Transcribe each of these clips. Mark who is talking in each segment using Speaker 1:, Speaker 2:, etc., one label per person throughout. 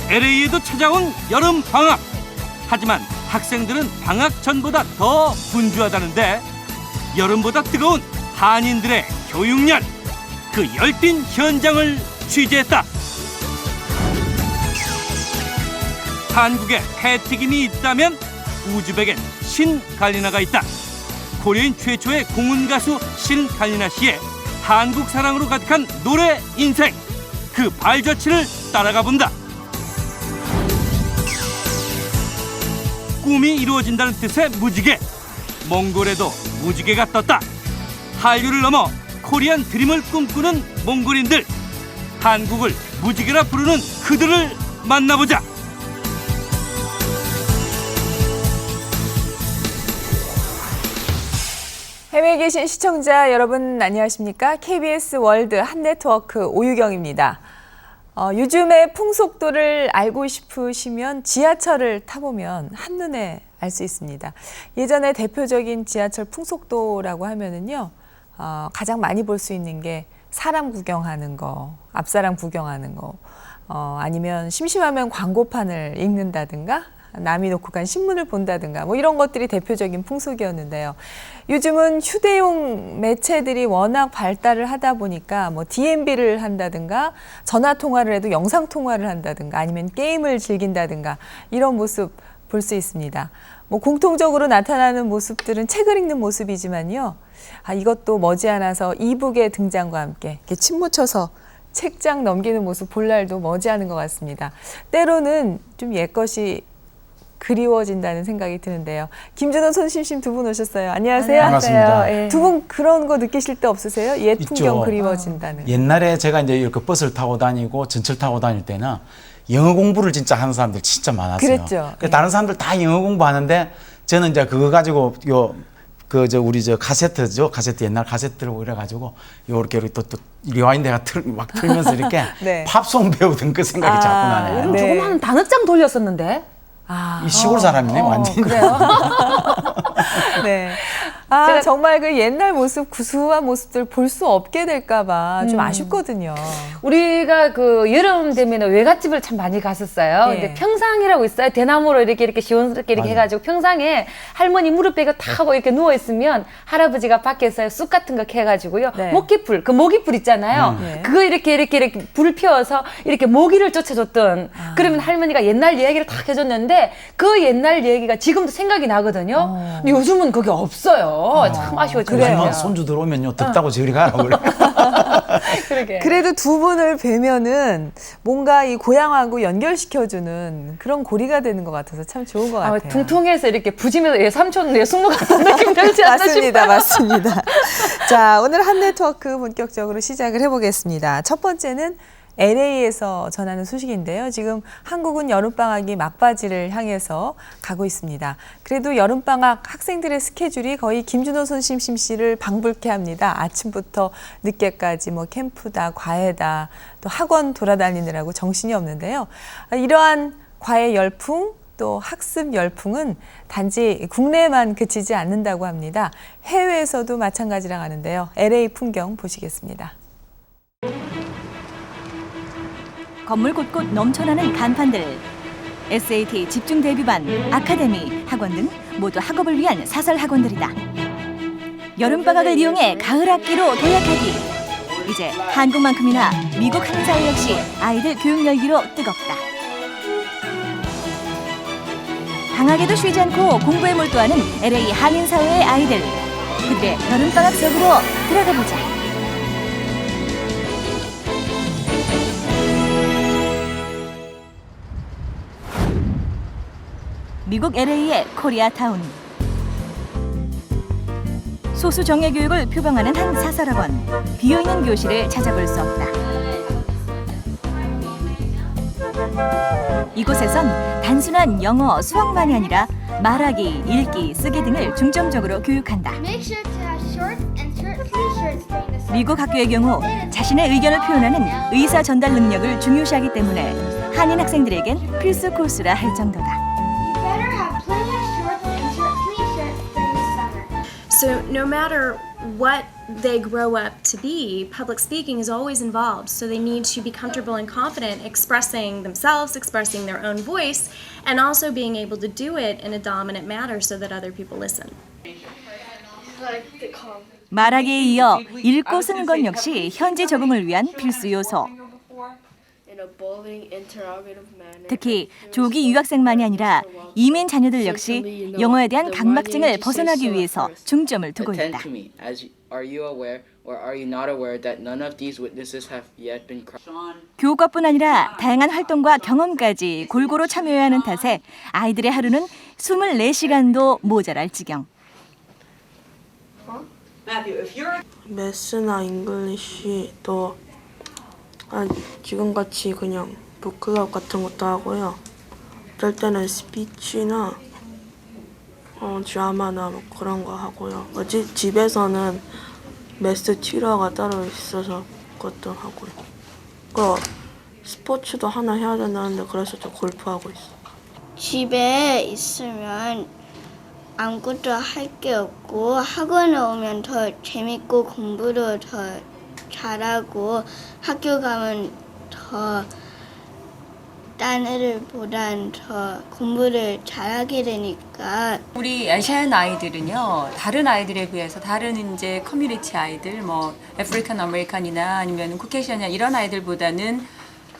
Speaker 1: LA에도 찾아온 여름 방학. 하지만 학생들은 방학 전보다 더 분주하다는데 여름보다 뜨거운 한인들의 교육열, 그 열띤 현장을 취재했다. 한국에 해튀김이 있다면 우즈벡엔 신갈리나가 있다. 코리아인 최초의 공은 가수 신갈리나 씨의 한국 사랑으로 가득한 노래 인생, 그 발자취를 따라가 본다. 꿈이 이루어진다는 뜻의 무지개, 몽골에도 무지개가 떴다. 한류를 넘어 코리안 드림을 꿈꾸는 몽골인들, 한국을 무지개라 부르는 그들을 만나보자.
Speaker 2: 해외에 계신 시청자 여러분 안녕하십니까? KBS 월드 한네트워크 오유경입니다. 요즘의 풍속도를 알고 싶으시면 지하철을 타보면 한눈에 알 수 있습니다. 예전에 대표적인 지하철 풍속도라고 하면은요, 가장 많이 볼 수 있는 게 사람 구경하는 거, 앞사람 구경하는 거, 아니면 심심하면 광고판을 읽는다든가, 남이 놓고 간 신문을 본다든가 뭐 이런 것들이 대표적인 풍속이었는데요. 요즘은 휴대용 매체들이 워낙 발달을 하다 보니까 뭐 DMB를 한다든가 전화 통화를 해도 영상 통화를 한다든가 아니면 게임을 즐긴다든가 이런 모습 볼 수 있습니다. 뭐 공통적으로 나타나는 모습들은 책을 읽는 모습이지만요. 이것도 머지않아서 이북의 등장과 함께 이렇게 침 묻혀서 책장 넘기는 모습 볼 날도 머지않은 것 같습니다. 때로는 좀 옛것이 그리워진다는 생각이 드는데요. 김준호, 손심심 두 분 오셨어요. 안녕하세요.
Speaker 3: 반갑습니다.
Speaker 2: 네. 두 분 그런 거 느끼실 때 없으세요? 옛
Speaker 3: 있죠.
Speaker 2: 풍경 그리워진다는.
Speaker 3: 옛날에 제가 이제 이렇게 버스를 타고 다니고 전철 타고 다닐 때는 영어 공부를 진짜 하는 사람들 진짜 많았어요.
Speaker 2: 그랬죠. 네.
Speaker 3: 다른 사람들 다 영어 공부하는데 저는 이제 그거 가지고 우리 카세트 옛날 카세트를 이래 가지고 요렇게 또 리와인드 내가 막 틀면서 이렇게
Speaker 2: 네.
Speaker 3: 팝송 배우던 그 생각이 자꾸 나네요.
Speaker 2: 네.
Speaker 4: 조그마한 단어장 돌렸었는데.
Speaker 3: 이 시골 사람이네 완전히.
Speaker 2: 그래요? 네. 정말 그 옛날 모습, 구수한 모습들 볼 수 없게 될까봐 좀 아쉽거든요.
Speaker 4: 우리가 그 여름 되면 외갓집을 참 많이 갔었어요.
Speaker 2: 예.
Speaker 4: 근데 평상이라고 있어요. 대나무로 이렇게 시원스럽게 이렇게 해가지고 평상에 할머니 무릎 베고 탁 하고 이렇게 누워 있으면 할아버지가 밖에서 쑥 같은 거 캐가지고요.
Speaker 2: 네.
Speaker 4: 모기풀, 그 모기풀 있잖아요.
Speaker 2: 네.
Speaker 4: 그거 이렇게 불 피워서 이렇게 모기를 쫓아줬던. 그러면 할머니가 옛날 얘기를 탁 해줬는데 그 옛날 얘기가 지금도 생각이 나거든요. 근데 요즘은 그게 없어요. 참 아쉬워져요.
Speaker 3: 요즘은 손주들 오면요 덥다고 저리 가라고 그래.
Speaker 4: 그러게.
Speaker 2: 그래도 두 분을 뵈면은 뭔가 이 고향하고 연결시켜주는 그런 고리가 되는 것 같아서 참 좋은 것 같아요.
Speaker 4: 퉁퉁해서 이렇게 부짐해서 예삼촌, 예숙모 같은 느낌 들지 않나
Speaker 2: 맞습니다.
Speaker 4: 싶어요.
Speaker 2: 맞습니다. 자, 오늘 한네트워크 본격적으로 시작을 해보겠습니다. 첫 번째는 LA에서 전하는 소식인데요. 지금 한국은 여름방학이 막바지를 향해서 가고 있습니다. 그래도 여름방학 학생들의 스케줄이 거의 김준호, 손심심 씨를 방불케 합니다. 아침부터 늦게까지 뭐 캠프다, 과외다, 또 학원 돌아다니느라고 정신이 없는데요. 이러한 과외 열풍, 또 학습 열풍은 단지 국내에만 그치지 않는다고 합니다. 해외에서도 마찬가지라고 하는데요. LA 풍경 보시겠습니다.
Speaker 5: 건물 곳곳 넘쳐나는 간판들, SAT 집중 대비반, 아카데미, 학원 등 모두 학업을 위한 사설 학원들이다. 여름방학을 이용해 가을 학기로 도약하기. 이제 한국만큼이나 미국 한사회 역시 아이들 교육 열기로 뜨겁다. 방학에도 쉬지 않고 공부에 몰두하는 LA 한인사회의 아이들. 그들의 여름방학 속으로 들어가 보자. 미국 LA의 코리아타운. 소수 정예 교육을 표방하는 한 사설학원. 비어있는 교실을 찾아볼 수 없다. 이곳에선 단순한 영어, 수학만이 아니라 말하기, 읽기, 쓰기 등을 중점적으로 교육한다. 미국 학교의 경우 자신의 의견을 표현하는 의사 전달 능력을 중요시하기 때문에 한인 학생들에겐 필수 코스라 할 정도다.
Speaker 6: So no matter what they grow up to be, public speaking is always involved. So they need to be comfortable and confident expressing themselves, expressing their own voice, and also being able to do it in a dominant manner so that other people listen.
Speaker 5: 말하기에 이어 읽고 쓰는 것 역시 현지 적응을 위한 필수 요소. 특히 조기 유학생만이 아니라 이민 자녀들 역시 영어에 대한 강박증을 벗어나기 위해서 중점을 두고 있다. 교과뿐 아니라 다양한 활동과 경험까지 골고루 참여해야 하는 탓에 아이들의 하루는 24시간도 모자랄 지경.
Speaker 7: 매스나 잉글리시도 지금같이 그냥 북클럽 같은 것도 하고요. 어떨 때는 스피치나 드라마나 뭐 그런 거 하고요. 집에서는 매스 튜러가 따로 있어서 그것도 하고요. 스포츠도 하나 해야 된다는데 그래서 저 골프하고 있어요.
Speaker 8: 집에 있으면 아무것도 할 게 없고 학원에 오면 더 재밌고 공부도 더 잘하고 학교 가면 더 딴 애들보단 더 공부를 잘하게 되니까.
Speaker 9: 우리 아시안 아이들은요, 다른 아이들에 비해서 다른 이제 커뮤니티 아이들, 뭐 아프리칸 아메리칸이나 아니면 코케이션이나 이런 아이들보다는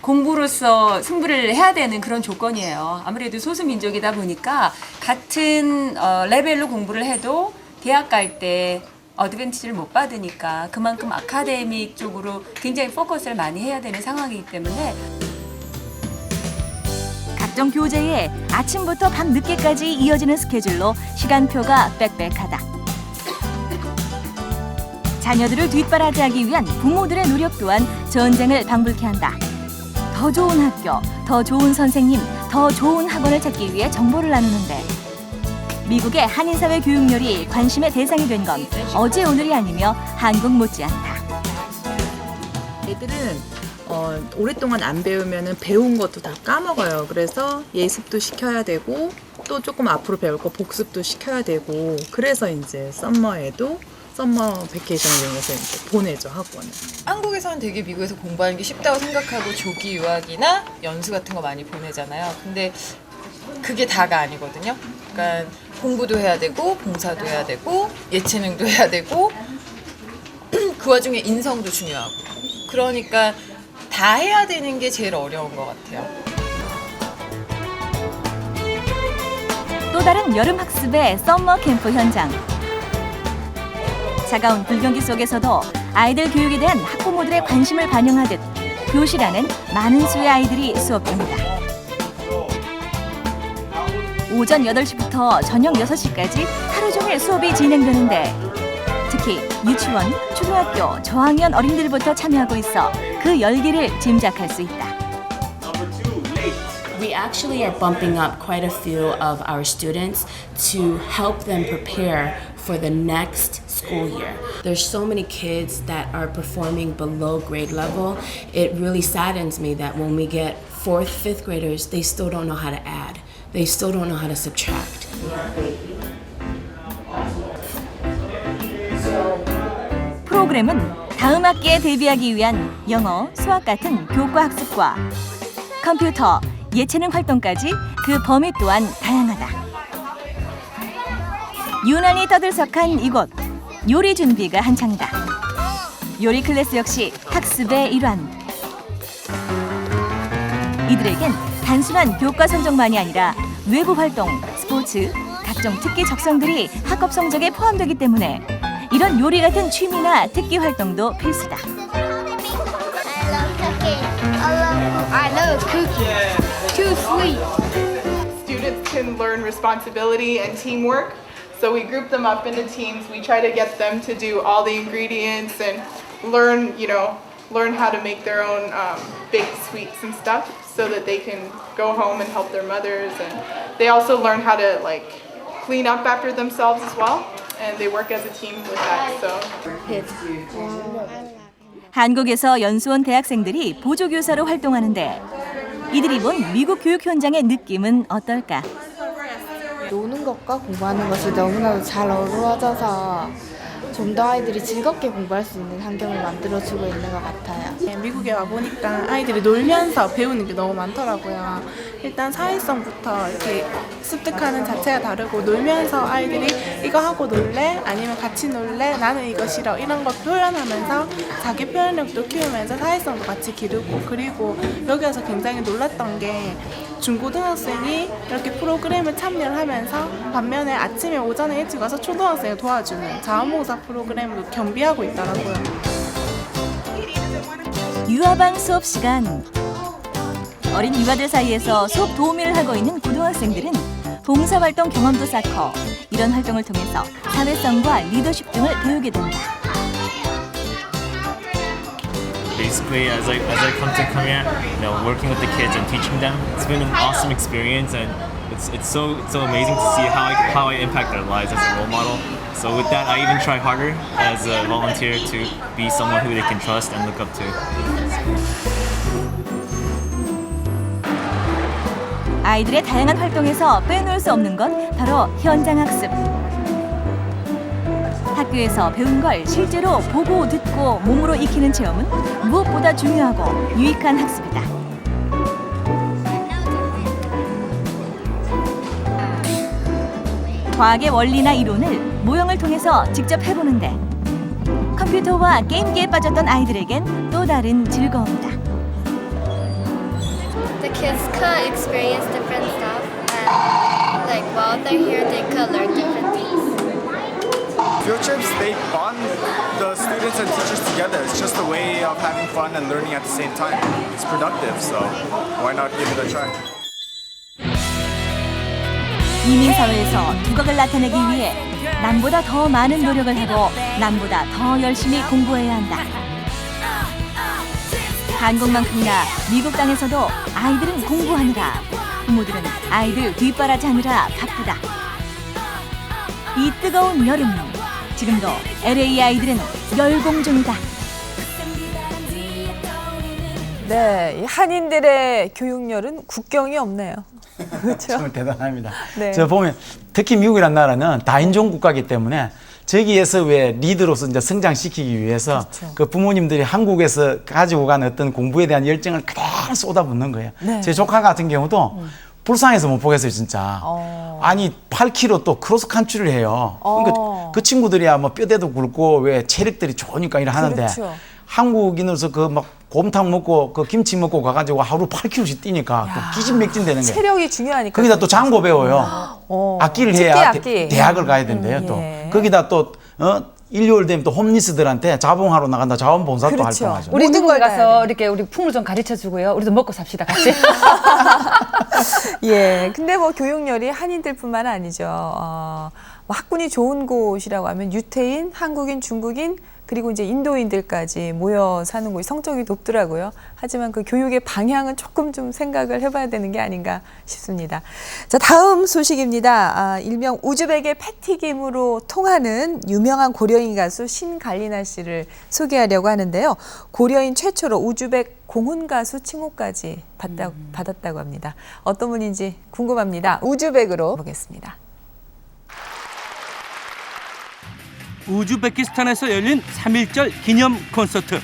Speaker 9: 공부로서 승부를 해야 되는 그런 조건이에요. 아무래도 소수민족이다 보니까 같은 레벨로 공부를 해도 대학 갈 때 어드밴티지를 못 받으니까 그만큼 아카데믹 쪽으로 굉장히 포커스를 많이 해야 되는 상황이기 때문에
Speaker 5: 각종 교재에 아침부터 밤 늦게까지 이어지는 스케줄로 시간표가 빽빽하다. 자녀들을 뒷바라지하기 위한 부모들의 노력 또한 전쟁을 방불케 한다. 더 좋은 학교, 더 좋은 선생님, 더 좋은 학원을 찾기 위해 정보를 나누는데 미국의 한인사회 교육열이 관심의 대상이 된 건 어제 오늘이 아니며 한국 못지않다.
Speaker 10: 애들은 오랫동안 안 배우면 배운 것도 다 까먹어요. 그래서 예습도 시켜야 되고 또 조금 앞으로 배울 거 복습도 시켜야 되고 그래서 이제 썸머 베케이션을 이용해서 이제 보내죠, 학원을.
Speaker 11: 한국에서는 되게 미국에서 공부하는 게 쉽다고 생각하고 조기 유학이나 연수 같은 거 많이 보내잖아요. 근데 그게 다가 아니거든요. 그러니까 공부도 해야 되고 봉사도 해야 되고 예체능도 해야 되고 그 와중에 인성도 중요하고 그러니까 다 해야 되는 게 제일 어려운 것 같아요.
Speaker 5: 또 다른 여름 학습의 썸머 캠프 현장. 차가운 불경기 속에서도 아이들 교육에 대한 학부모들의 관심을 반영하듯 교실 안엔 많은 수의 아이들이 수업 중이다. 오전 8시부터 저녁 6시까지 하루 종일 수업이 진행되는데 특히 유치원, 초등학교, 저학년 어린이들부터 참여하고 있어 그 열기를 짐작할 수 있다.
Speaker 12: We actually are bumping up quite a few of our students to help them prepare for the next school year. There's so many kids that are performing below grade level. It really saddens me that when we get 4th, 5th graders, they still don't know how to add. They still don't know how to subtract.
Speaker 5: 프로그램은 다음 학기에 대비하기 위한 영어, 수학 같은 교과 학습과 컴퓨터, 예체능 활동까지 그 범위 또한 다양하다. 유난히 떠들썩한 이곳, 요리 준비가 한창이다. 요리 클래스 역시 학습의 일환. 이들에겐 단순한 교과 성적만이 아니라 외부 활동, 스포츠, 각종 특기 적성들이 학업 성적에 포함되기 때문에 이런 요리 같은 취미나 특기 활동도 필수다.
Speaker 8: I love cooking. Too sweet.
Speaker 13: Students can learn responsibility and teamwork. So we group them up into teams. We try to get them to do all the ingredients and learn how to make their own baked sweets and stuff so that they can go home and help their mothers. And they also learn how to clean up after themselves as well. And they work as a team with that. So.
Speaker 5: 한국에서 연수 온 대학생들이 보조교사로 활동하는데 이들이 본 미국 교육 현장의 느낌은 어떨까?
Speaker 14: 노는 것과 공부하는 것이 너무나도 잘 어우러져서 좀 더 아이들이 즐겁게 공부할 수 있는 환경을 만들어주고 있는 것 같아요.
Speaker 7: 미국에 와보니까 아이들이 놀면서 배우는 게 너무 많더라고요. 일단 사회성부터 이렇게 습득하는 자체가 다르고 놀면서 아이들이 이거 하고 놀래? 아니면 같이 놀래? 나는 이거 싫어. 이런 거 표현하면서 자기 표현력도 키우면서 사회성도 같이 기르고 그리고 여기 와서 굉장히 놀랐던 게 중고등학생이 이렇게 프로그램을 참여를 하면서 반면에 아침에 오전에 일찍 와서 초등학생을 도와주는 자원봉사 프로그램을 겸비하고 있더라고요.
Speaker 5: 유아방 수업 시간. 어린 육아들 사이에서 수업 도우미를 하고 있는 고등학생들은 봉사활동 경험도 쌓고 이런 활동을 통해서 사회성과 리더십 등을 배우게 된다.
Speaker 15: Basically, as I come here, working with the kids and teaching them, it's been an awesome experience, and it's so amazing to see how I impact their lives as a role model. So with that, I even try harder as a volunteer to be someone who they can trust and look up to.
Speaker 5: 아이들의 다양한 활동에서 빼놓을 수 없는 건 바로 현장 학습. 학교에서 배운 걸 실제로 보고 듣고 몸으로 익히는 체험은 무엇보다 중요하고 유익한 학습이다. 과학의 원리나 이론을 모형을 통해서 직접 해보는데 컴퓨터와 게임기에 빠졌던 아이들에겐 또 다른 즐거움이다.
Speaker 8: The kids could experience different stuff and like while they're here they could learn different things.
Speaker 16: Field trips, they bond the students and teachers together. It's just a way of having fun and learning at the same time. It's productive, so why not give it a try?
Speaker 5: 이민 사회에서 두각을 나타내기 위해 남보다 더 많은 노력을 하고 남보다 더 열심히 공부해야 한다. 한국만큼이나 미국 땅에서도 아이들은 공부하느라 부모들은 아이들 뒷바라지하느라 바쁘다. 이 뜨거운 여름, 지금도 LA 아이들은 열공 중이다.
Speaker 2: 네, 이 한인들의 교육열은 국경이 없네요. 그렇죠?
Speaker 3: 정말 대단합니다.
Speaker 2: 네.
Speaker 3: 저 보면 특히 미국이라는 나라는 다인종 국가이기 때문에 저기에서 왜 리더로서 이제 성장시키기 위해서
Speaker 2: 그렇죠.
Speaker 3: 그 부모님들이 한국에서 가지고 간 어떤 공부에 대한 열정을 그대로 쏟아붓는 거예요.
Speaker 2: 네.
Speaker 3: 제 조카 같은 경우도 불쌍해서 못 보겠어요, 진짜. 아니 8km 또 크로스 칸트리를 해요. 그러니까 그 친구들이야 뭐 뼈대도 굵고 왜 체력들이 좋으니까 일 하는데
Speaker 2: 그렇죠.
Speaker 3: 한국인으로서 그 막 곰탕 먹고 그 김치 먹고 가가지고 하루 8km씩 뛰니까 또 기진맥진되는 거예요.
Speaker 2: 체력이 중요하니까.
Speaker 3: 거기다 또 장고 배워요. 악기를 해야 대학을 가야 된대요. 또 거기다 또 일요일 되면 또 홈리스들한테 자봉하러 나간다. 자원봉사도
Speaker 2: 그렇죠.
Speaker 3: 활동하죠.
Speaker 4: 우리 미국에 가서 이렇게 우리 풍물 좀 가르쳐 주고요. 우리도 먹고 삽시다 같이.
Speaker 2: 예, 근데 뭐 교육열이 한인들뿐만 아니죠. 학군이 좋은 곳이라고 하면 유태인, 한국인, 중국인 그리고 이제 인도인들까지 모여 사는 곳이 성적이 높더라고요. 하지만 그 교육의 방향은 조금 좀 생각을 해봐야 되는 게 아닌가 싶습니다. 자, 다음 소식입니다. 일명 우즈벡의 패티김으로 통하는 유명한 고려인 가수 신갈리나 씨를 소개하려고 하는데요. 고려인 최초로 우즈벡 공훈 가수 칭호까지 받았다고 합니다. 어떤 분인지 궁금합니다. 우즈벡으로 보겠습니다.
Speaker 1: 우즈베키스탄에서 열린 3.1절 기념 콘서트.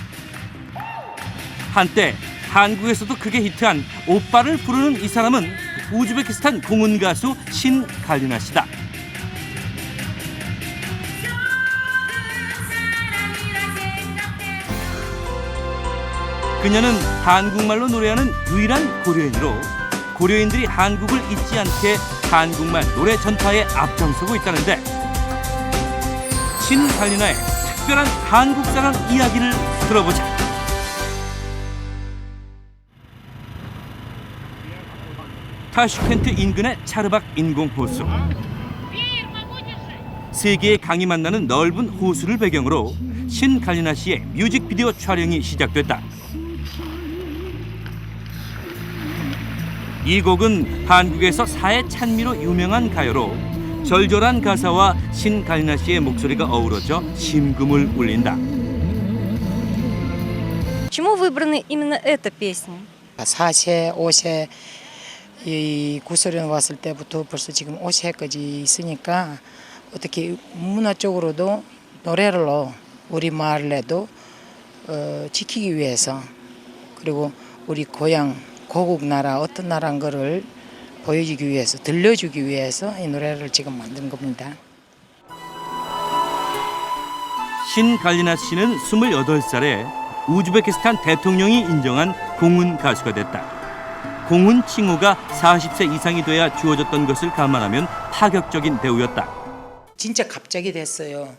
Speaker 1: 한때 한국에서도 크게 히트한 오빠를 부르는 이 사람은 우즈베키스탄 공훈 가수 신갈리나 씨다. 그녀는 한국말로 노래하는 유일한 고려인으로 고려인들이 한국을 잊지 않게 한국말 노래 전파에 앞장서고 있다는데 신갈리나의 특별한 한국 사랑 이야기를 들어보자. 타슈켄트 인근의 차르박 인공호수. 세 개의 강이 만나는 넓은 호수를 배경으로 신갈리나 씨의 뮤직비디오 촬영이 시작됐다. 이 곡은 한국에서 사회 찬미로 유명한 가요로 절절한 가사와 신갈리나 씨의 목소리가 어우러져 심금을 울린다.
Speaker 17: Почему выбрана именно эта песня?
Speaker 18: 4세, 5세 이 구소련 왔을 때부터 벌써 지금 5세까지 있으니까 어떻게 문화 쪽으로도 노래로 우리 마을에도 지키기 위해서 그리고 우리 고향 고국 나라 어떤 나라인 거를 보여주기 위해서 들려주기 위해서 이 노래를 지금 만든 겁니다.
Speaker 1: 신갈리나 씨는 28살에 우즈베키스탄 대통령이 인정한 공훈 가수가 됐다. 공훈 칭호가 40세 이상이 돼야 주어졌던 것을 감안하면 파격적인 대우였다.
Speaker 18: 진짜 갑자기 됐어요.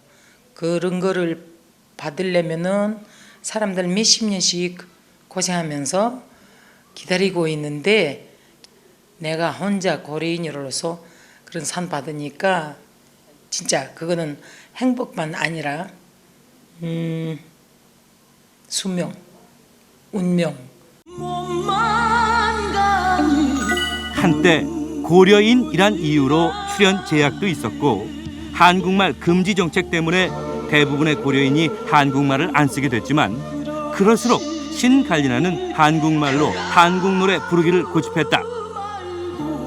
Speaker 18: 그런 거를 받으려면은 사람들 몇십 년씩 고생하면서 기다리고 있는데 내가 혼자 고려인으로서 그런 상 받으니까 진짜 그거는 행복만 아니라 수명, 운명.
Speaker 1: 한때 고려인이란 이유로 출연 제약도 있었고 한국말 금지 정책 때문에 대부분의 고려인이 한국말을 안 쓰게 됐지만 그럴수록 신갈리나는 한국말로 한국 노래 부르기를 고집했다.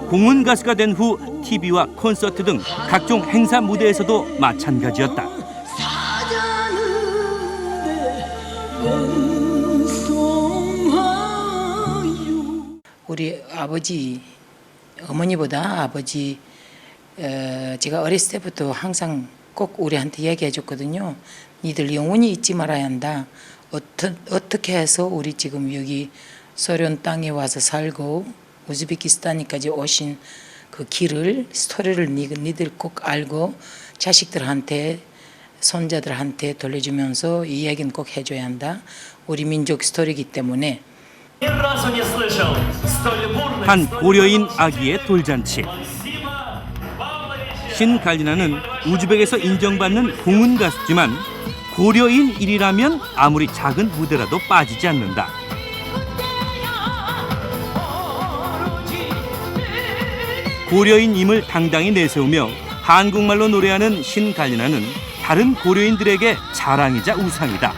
Speaker 1: 공훈 가수가 된 후 TV와 콘서트 등 각종 행사 무대에서도 마찬가지였다.
Speaker 18: 우리 아버지, 어머니보다 아버지 제가 어렸을 때부터 항상 꼭 우리한테 얘기해 줬거든요. 니들 영원히 잊지 말아야 한다. 어떻게 해서 우리 지금 여기 소련 땅에 와서 살고 우즈베키스탄까지 오신 그 길을 스토리를 니들 꼭 알고 자식들한테 손자들한테 돌려주면서 이 얘기는 꼭 해줘야 한다. 우리 민족 스토리이기 때문에.
Speaker 1: 한 고려인 아기의 돌잔치. 신갈리나는 우즈벡에서 인정받는 공훈 가수지만 고려인일이라면 아무리 작은 무대라도 빠지지 않는다. 고려인임을 당당히 내세우며 한국말로 노래하는 신갈리나는 다른 고려인들에게 자랑이자 우상이다.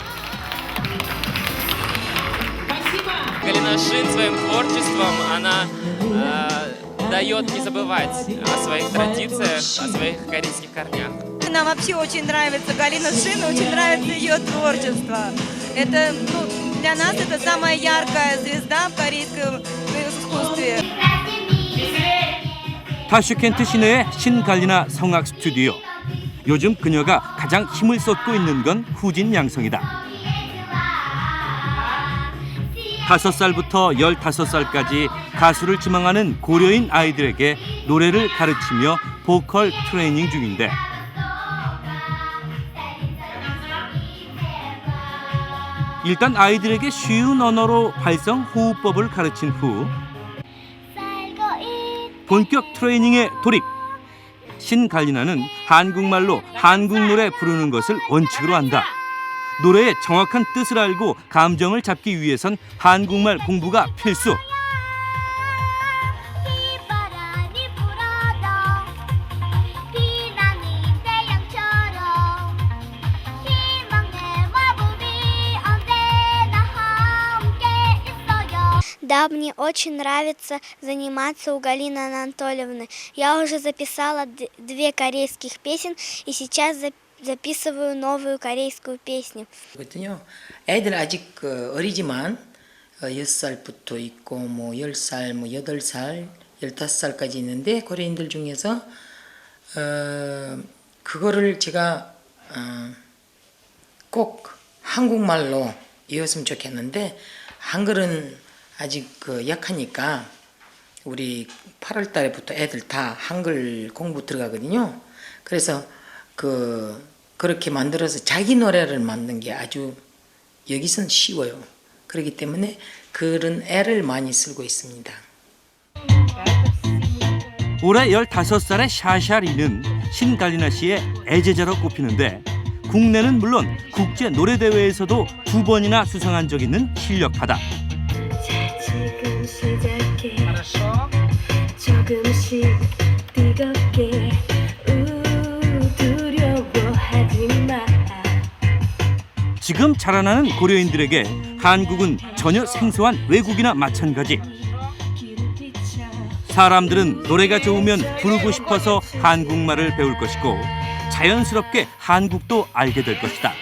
Speaker 19: Галина Шин своим творчеством она дает не забывать о своих традициях, о своих корейских корнях.
Speaker 20: Нам вообще очень нравится Галина Шин, очень нравится ее творчество. Это, для нас это самая яркая звезда в корейском искусстве.
Speaker 1: 타슈켄트 시내의 신갈리나 성악 스튜디오. 요즘 그녀가 가장 힘을 쏟고 있는 건 후진 양성이다. 5살부터 15살까지 가수를 지망하는 고려인 아이들에게 노래를 가르치며 보컬 트레이닝 중인데 일단 아이들에게 쉬운 언어로 발성 호흡법을 가르친 후 본격 트레이닝에 돌입. 신갈리나는 한국말로 한국 노래 부르는 것을 원칙으로 한다. 노래의 정확한 뜻을 알고 감정을 잡기 위해선 한국말 공부가 필수.
Speaker 21: Да, мне очень нравится заниматься у Галины Анатольевны. Я уже записала 2 корейских песен и сейчас записываю новую корейскую песню.
Speaker 18: 애들 아직 어리지만 6살부터 있고 뭐 10살, 뭐 8살, 15살까지 있는데 고려인들 중에서 그거를 제가 꼭 한국말로 이었으면 좋겠는데 한글은 아직 약하니까 우리 8월 달에부터 애들 다 한글 공부 들어가거든요. 그래서 그렇게 만들어서 자기 노래를 만든 게 아주 여기선 쉬워요. 그렇기 때문에 그런 애를 많이 쓰고 있습니다.
Speaker 1: 올해 15살의 샤샤리는 신갈리나 씨의 애제자로 꼽히는데 국내는 물론 국제 노래대회에서도 2번이나 수상한 적 있는 실력파다.
Speaker 22: 지금 시작해 조금씩 뜨겁게 두려워하지 마.
Speaker 1: 지금 자라나는 고려인들에게 한국은 전혀 생소한 외국이나 마찬가지. 사람들은 노래가 좋으면 부르고 싶어서 한국말을 배울 것이고 자연스럽게 한국도 알게 될 것이다.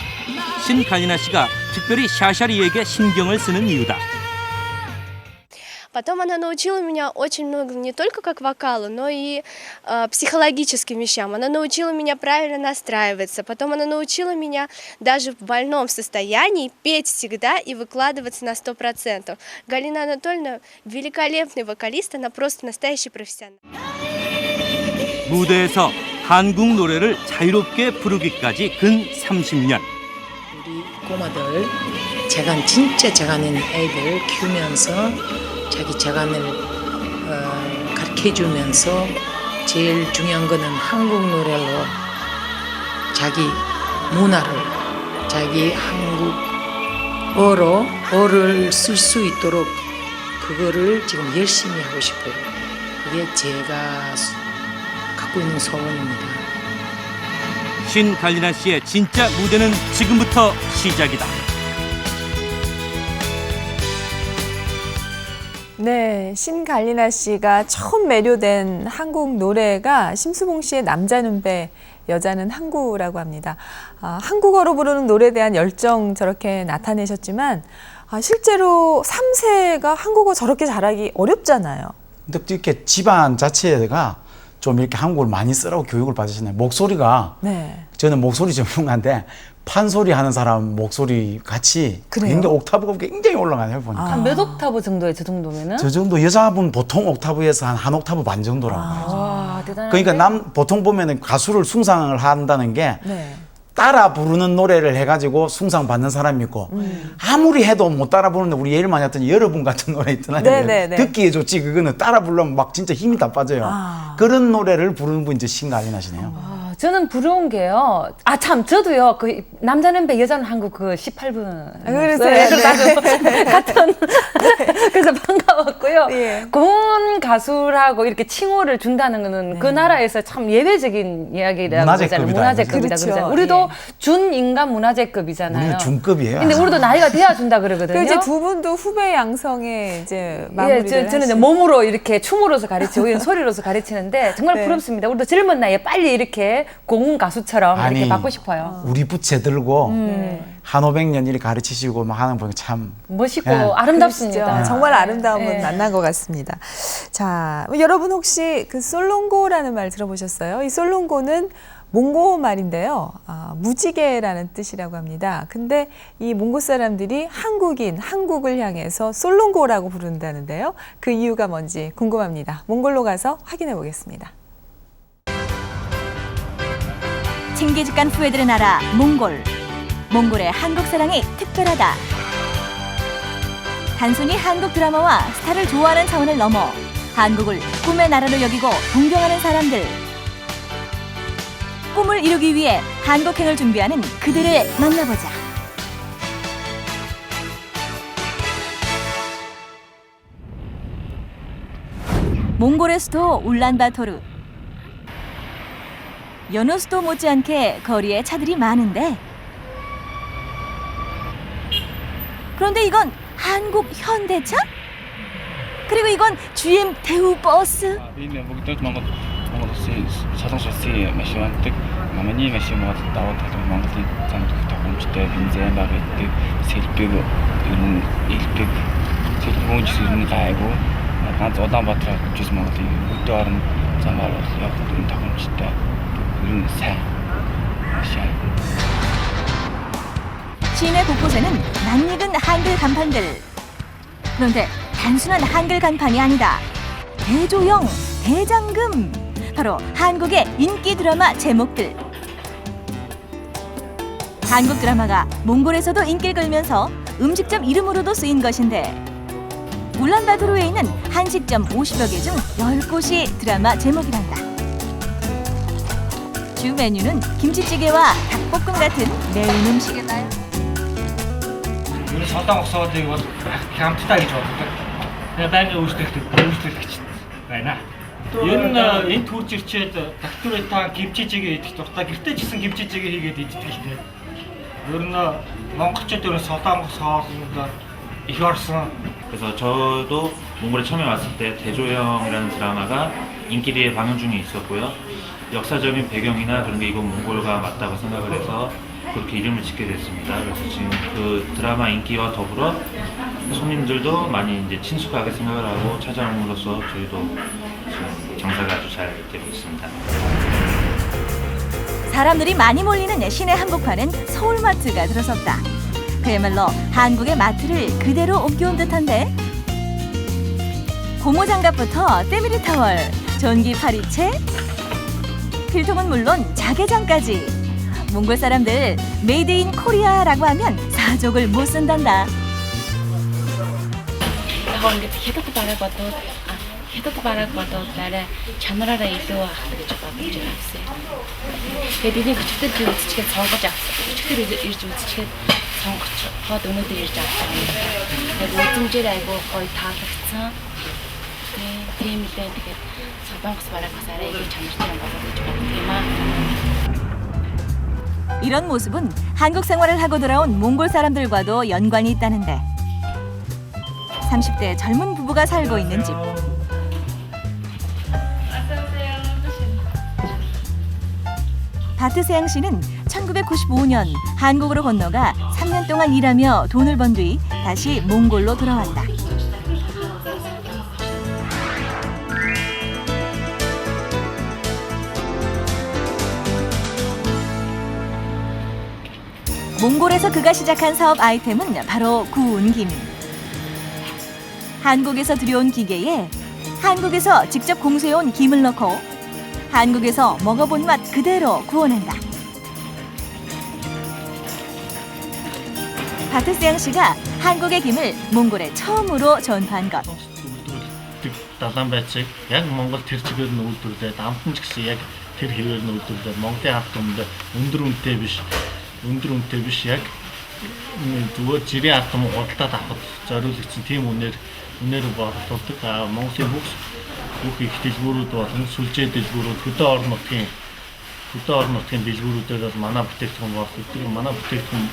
Speaker 1: 신갈리나 씨가 특별히 샤샤리에게 신경을 쓰는 이유다.
Speaker 6: Потом она научила меня очень много не только как вокалу, но и психологическим вещам. Она научила меня правильно настраиваться. Потом она научила меня даже в больном состоянии петь всегда и выкладываться на 100%. Галина Анатольевна великолепный вокалист, она просто настоящий профессионал.
Speaker 1: 무대에서 한국 노래를 자유롭게 부르기까지 근 30년.
Speaker 18: 우리 꼬마들 진짜 재간인 애들 키우면서 자기 재간을 가르쳐주면서 제일 중요한 거는 한국 노래로 자기 문화를 자기 한국어를 쓸 수 있도록 그거를 지금 열심히 하고 싶어요. 그게 제가 갖고 있는 소원입니다.
Speaker 1: 신갈리나 씨의 진짜 무대는 지금부터 시작이다.
Speaker 2: 네, 신갈리나 씨가 처음 매료된 한국 노래가 심수봉 씨의 남자는 배, 여자는 항구라고 합니다. 한국어로 부르는 노래에 대한 열정 저렇게 나타내셨지만 실제로 3세가 한국어 저렇게 잘하기 어렵잖아요.
Speaker 3: 근데 이렇게 집안 자체가 좀 이렇게 한국어를 많이 쓰라고 교육을 받으시나요? 목소리가
Speaker 2: 네.
Speaker 3: 저는 목소리 전문가인데 판소리 하는 사람 목소리 같이 굉장히 옥타브가 굉장히 올라가네요 보니까.
Speaker 4: 한 몇 옥타브 정도예요, 저 정도면은?
Speaker 3: 저 정도 여자분 보통 옥타브에서 한 옥타브 반 정도라고.
Speaker 4: 와, 대단한데?
Speaker 3: 그러니까 보통 보면은 가수를 숭상을 한다는 게
Speaker 2: 네.
Speaker 3: 따라 부르는 노래를 해가지고 숭상 받는 사람이 있고 아무리 해도 못 따라 부르는데 우리 예를 많이 했던 여러분 같은 노래 있잖아요.
Speaker 2: 네네네.
Speaker 3: 듣기에 좋지 그거는 따라 부르면 막 진짜 힘이 다 빠져요. 그런 노래를 부르는 분이 이제 신갈리나시네요.
Speaker 4: 저는 부러운 게요. 저도요. 그 남자는 배, 여자는 한국 그 18분.
Speaker 2: 그러세요.
Speaker 4: 네. 같은. 그래서 반가웠고요.
Speaker 2: 예.
Speaker 4: 고은 가수라고 이렇게 칭호를 준다는 거는 그 나라에서 참 예외적인 이야기라고 그러잖아요. 문화재급이다
Speaker 2: 그렇죠.
Speaker 4: 그러잖아요. 우리도 준인간 문화재급이잖아요.
Speaker 3: 우리는 중급이에요.
Speaker 4: 근데 우리도 나이가 돼야 준다 그러거든요.
Speaker 2: 이제 두 분도 후배 양성에 이제 마무리를
Speaker 4: 저는 이제 몸으로 이렇게 춤으로서 가르치고 이런 소리로서 가르치는데 정말
Speaker 2: 네.
Speaker 4: 부럽습니다. 우리도 젊은 나이에 빨리 이렇게 고은 가수처럼 이렇게 받고 싶어요.
Speaker 3: 우리 부채 들고 한 500년 이렇게 가르치시고 막 하는 분 참
Speaker 4: 멋있고
Speaker 3: 예.
Speaker 4: 아름답습니다.
Speaker 2: 그러시죠. 정말 아름다움은
Speaker 4: 네.
Speaker 2: 만난 것 같습니다. 자, 여러분 혹시 그 솔롱고라는 말 들어보셨어요? 이 솔롱고는 몽고 말인데요. 무지개라는 뜻이라고 합니다. 근데 이 몽고 사람들이 한국을 향해서 솔롱고라고 부른다는데요. 그 이유가 뭔지 궁금합니다. 몽골로 가서 확인해 보겠습니다.
Speaker 5: 칭기즈칸 후예들의 나라 몽골. 몽골의 한국 사랑이 특별하다. 단순히 한국 드라마와 스타를 좋아하는 차원을 넘어 한국을 꿈의 나라로 여기고 동경하는 사람들. 꿈을 이루기 위해 한국행을 준비하는 그들을 만나보자. 몽골의 수도 울란바토르. 여느 수도 못지않게 거리에 차들이 많은데 그런데 이건 한국 현대차? 그리고 이건 GM 대우 버스?
Speaker 9: Энэ бүгд Монгол улсын солонгос улсын машин байдаг. Манай машин бол даваад тавьсан Монголын замд тохиомжтой бензин баг гэдэг сэлбэг элбэг сэлбүүнч юм гайгүй. Ганц Улаанбаатар хөгжиж Монголын өдөө орон замаар явах тохиомжтой. 이런 새 машин.
Speaker 5: 시내 곳곳에는 낯익은 한글 간판들. 그런데 단순한 한글 간판이 아니다. 대조영, 대장금. 바로 한국의 인기 드라마 제목들. 한국 드라마가 몽골에서도 인기를 끌면서 음식점 이름으로도 쓰인 것인데 울란바토르에 있는 한식점 50여 개 중 10곳이 드라마 제목이란다. 주 메뉴는 김치찌개와 닭볶음 같은 매운 음식이나요?
Speaker 23: Ерөөс удаан усуудыг бол хамтдаа гэж боддог. Тэгээ байнгын үйлчлэгч байна. Ер нь энэ төрж ирчээд докторитаа гимчижигээ идэх дуртай. Гэртээ ч гэсэн гимчижигээ хийгээд иддэг л дээ. Ер нь монголчууд ер нь солонгос хоолнд их орсон.
Speaker 10: 그래서 저도 몽골에 처음에 왔을 때 대조영이라는 드라마가 인기리에 방영 중에 있었고요. 역사적인 배경이나 그런 게 이건 몽골과 맞다고 생각을 해서 그렇게 이름을 짓게 됐습니다. 그래서 지금 그 드라마 인기와 더불어 손님들도 많이 이제 친숙하게 생각을 하고 찾아옴으로써 저희도 지금 장사가 아주 잘 되고 있습니다.
Speaker 5: 사람들이 많이 몰리는 시내 한복판엔 서울마트가 들어섰다. 그야말로 한국의 마트를 그대로 옮겨온 듯한데 고무장갑부터 때밀이 타월, 전기 파리채, 필통은 물론 자개장까지 몽골 사람들 메이드 인 코리아라고 하면 사족을 못 쓴단다.
Speaker 22: 해도 바라봐도 나라 자나라라 이도 하는 쪽 앞에 좀 있어요. 대디니 그쪽들 지금 성거자 그쪽들이 일좀 지금 성거죠. 더 돈을 일자. 내가 어떤지를 알고 거의 다 했어. 네, 팀이 때 되게 사방에서 바라봐서 이게 잠시만 봐도
Speaker 5: 이런 모습은 한국 생활을 하고 돌아온 몽골 사람들과도 연관이 있다는데 30대 젊은 부부가 살고 있는 집. 바트세양 씨는 1995년 한국으로 건너가 3년 동안 일하며 돈을 번 뒤 다시 몽골로 돌아왔다. 몽골에서 그가 시작한 사업 아이템은 바로 구운 김. 한국에서 들여온 기계에 한국에서 직접 공수해온 김을 넣고 한국에서 먹어본 맛 그대로 구워낸다. 바트세양 씨가 한국의 김을 몽골에 처음으로 전파한 것.
Speaker 23: Далайн байцыг яг Монгол тэр чигээр нь үйлдвэрлэдэг амтан ч гэсэн яг тэр хэвээр нь үйлдвэрлэдэг. Монголын ард түмэнд өндөр үнэтэй биш яг зүгээр жирийн ард түмэн худалдаад авахд зориулагдсан тийм үнээр борлуулдаг. Монголын бүх их дэлгүүрүүд болон сүлжээ дэлгүүрүүд хөдөө орон нутгийн дэлгүүрүүдээр бол манай бүтээгдэхүүн борлуулдаг. Манай бүтээгдэхүүн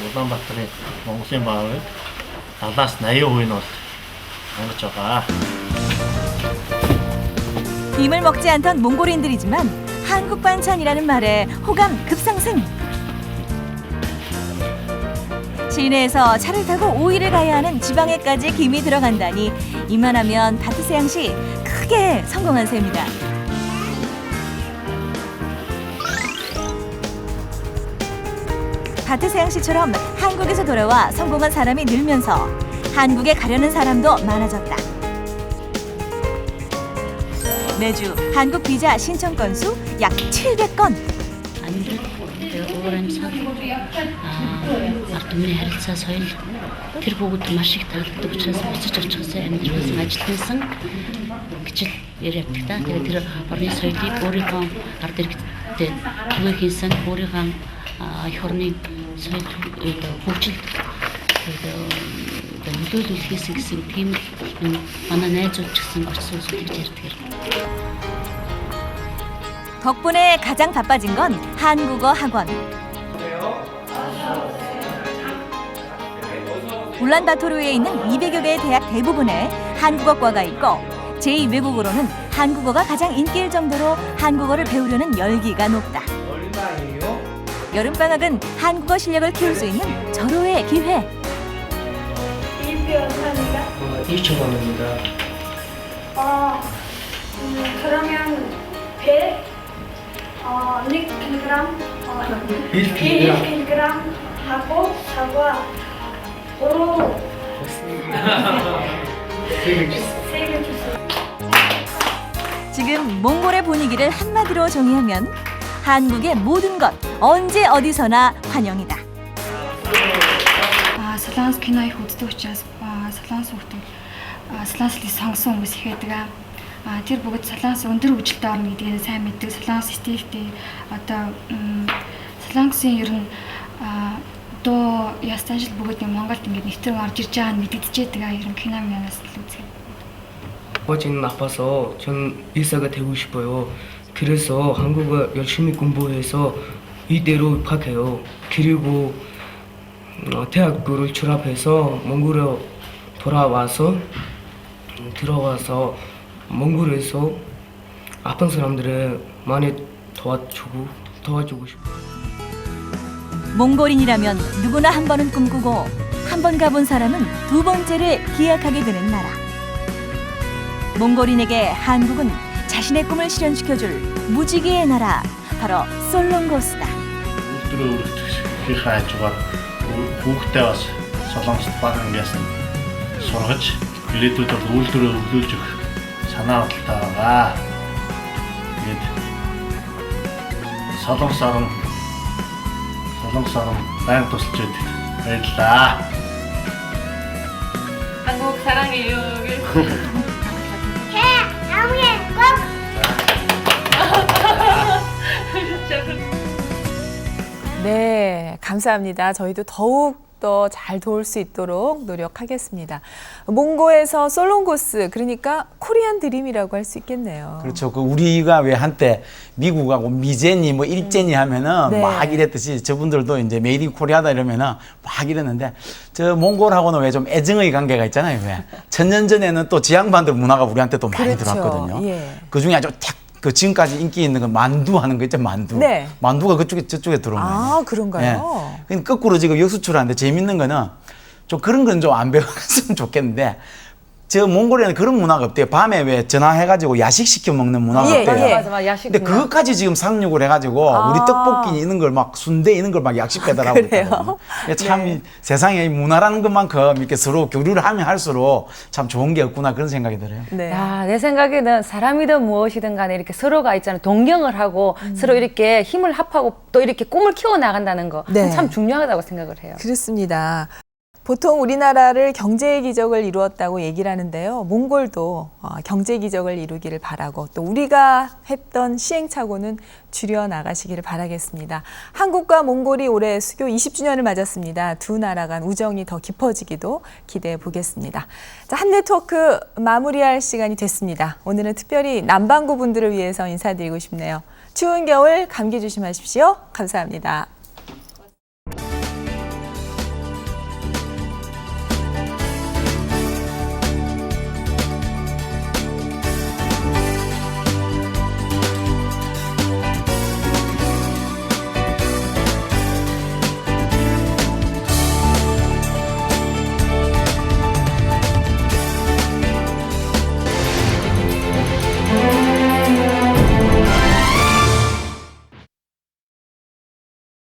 Speaker 23: Улаанбаатарын Монголын баавар 70-80% нь бол хангаж байгаа.
Speaker 5: 김을 먹지 않던 몽골인들이지만 한국 반찬이라는 말에 호감 급상승. 시내에서 차를 타고 5일을 가야 하는 지방에까지 김이 들어간다니 이만하면 바트세양 씨 크게 성공한 셈이다. 바트세양 씨처럼 한국에서 돌아와 성공한 사람이 늘면서 한국에 가려는 사람도 많아졌다. 매주 한국 비자 신청 건수 약 700건.
Speaker 22: ардмын харилцаа соёл тэр бүгд маш их таалагддаг учраас буцаж очихсан амьдралын ажилтнсан гэж яриад та. Тэгээд тэр орны соёлыг өөрийнхөө ард иргэдтэй түгээ хийсэн өөрийнхөө эх орны соёл хөгжил нөлөөлөх гэсэн тийм манай найзууд ч гэсэн орсон зүйлийг ярьдаг.
Speaker 5: 덕분에 가장 바빠진 건 한국어 학원. 울란바토르에 있는 200여 개의 대학 대부분에 한국어과가 있고 제2외국어로는 한국어가 가장 인기일 정도로 한국어를 배우려는 열기가 높다. 여름방학은 한국어 실력을 키울 수 있는 절호의 기회.
Speaker 23: 2,000원입니다.
Speaker 22: 그러면 배 1kg 하고 사과 오로 3개 주세요.
Speaker 5: 지금 몽골의 분위기를 한마디로 정의하면 한국의 모든 것 언제 어디서나 환영이다.
Speaker 22: Солонгос киноыг үздэг учраас солонгос хүмүүс солонгослыг сонгосон хүмүүс их байдаг. Тэр бүгд солонгос өндөр хөгжилтэй орно гэдгийг сайн мэддэг. Солонгос стилтэй одоо солонгосын ер нь доо ястажил бүгд Монголд ингээд нэвтрэн орж ирж байгаа нь мэдэгдэжээ. Ер нь кино мянаас л үзье.
Speaker 11: очень 나빠서 전 일사가 되고 싶어요. 그래서 한국어 열심히 공부해서 이대로 입학해요. 그리고 대학교를 졸업해서 몽골어 들어와서 몽골에서 아픈 사람들을 많이 도와주고 싶어요.
Speaker 5: 몽골인이라면 누구나 한 번은 꿈꾸고 한 번 가본 사람은 두 번째를 기약하게 되는 나라. 몽골인에게 한국은 자신의 꿈을 실현시켜줄 무지개의 나라, 바로 솔롱고스다.
Speaker 12: их хайжгаад хүүхдээ бас солонгост баг ангиас сургаж илээдүйд үйлдвэрээ өглөөлж өгөх санаа бодолтой байгаа. Тэгээд солонгос орон байнга тусалж байдаг. баярлалаа.
Speaker 4: 한국 사랑해요.
Speaker 2: 네, 감사합니다. 저희도 더욱 더 잘 도울 수 있도록 노력하겠습니다. 몽고에서 솔롱고스, 그러니까 코리안 드림이라고 할 수 있겠네요.
Speaker 3: 그렇죠. 그 우리가 왜 한때 미국하고 미제니 뭐 일제니 하면은
Speaker 2: 네.
Speaker 3: 막 이랬듯이 저분들도 이제 메이드 인 코리아다 이러면은 막 이랬는데 저 몽골하고는 왜 좀 애증의 관계가 있잖아요. 왜 천년 전에는 또 지향반들 문화가 우리한테 또 많이
Speaker 2: 그렇죠.
Speaker 3: 들어왔거든요.
Speaker 2: 예.
Speaker 3: 그 중에 아주 그 지금까지 인기 있는 거 만두 하는 거 있죠, 만두.
Speaker 2: 네.
Speaker 3: 만두가 저쪽에 들어오는 거예요.
Speaker 2: 아, 그런가요?
Speaker 3: 예. 거꾸로 지금 역수출하는데 재밌는 거는 좀 그런 건 좀 안 배웠으면 좋겠는데 저 몽골에는 그런 문화가 없대요. 밤에 왜 전화해가지고 야식 시켜 먹는 문화가
Speaker 2: 예,
Speaker 3: 없대요.
Speaker 2: 예.
Speaker 4: 맞아, 야식.
Speaker 3: 근데 그것까지 지금 상륙을 해가지고 우리 떡볶이 이런 걸 막 순대 이런 걸 막 약식 배달하고
Speaker 2: 그래요?
Speaker 3: 있거든요. 참
Speaker 2: 네.
Speaker 3: 세상에 이 문화라는 것만큼 이렇게 서로 교류를 하면 할수록 참 좋은 게 없구나 그런 생각이 들어요.
Speaker 2: 네.
Speaker 4: 야, 내 생각에는 사람이든 무엇이든 간에 이렇게 서로가 있잖아요. 동경을 하고 서로 이렇게 힘을 합하고 또 이렇게 꿈을 키워 나간다는 거.
Speaker 2: 네.
Speaker 4: 참 중요하다고 생각을 해요.
Speaker 2: 그렇습니다. 보통 우리나라를 경제 기적을 이루었다고 얘기를 하는데요. 몽골도 경제 기적을 이루기를 바라고 또 우리가 했던 시행착오는 줄여 나가시기를 바라겠습니다. 한국과 몽골이 올해 수교 20주년을 맞았습니다. 두 나라 간 우정이 더 깊어지기도 기대해 보겠습니다. 자, 한 네트워크 마무리할 시간이 됐습니다. 오늘은 특별히 남반구 분들을 위해서 인사드리고 싶네요. 추운 겨울 감기 조심하십시오. 감사합니다.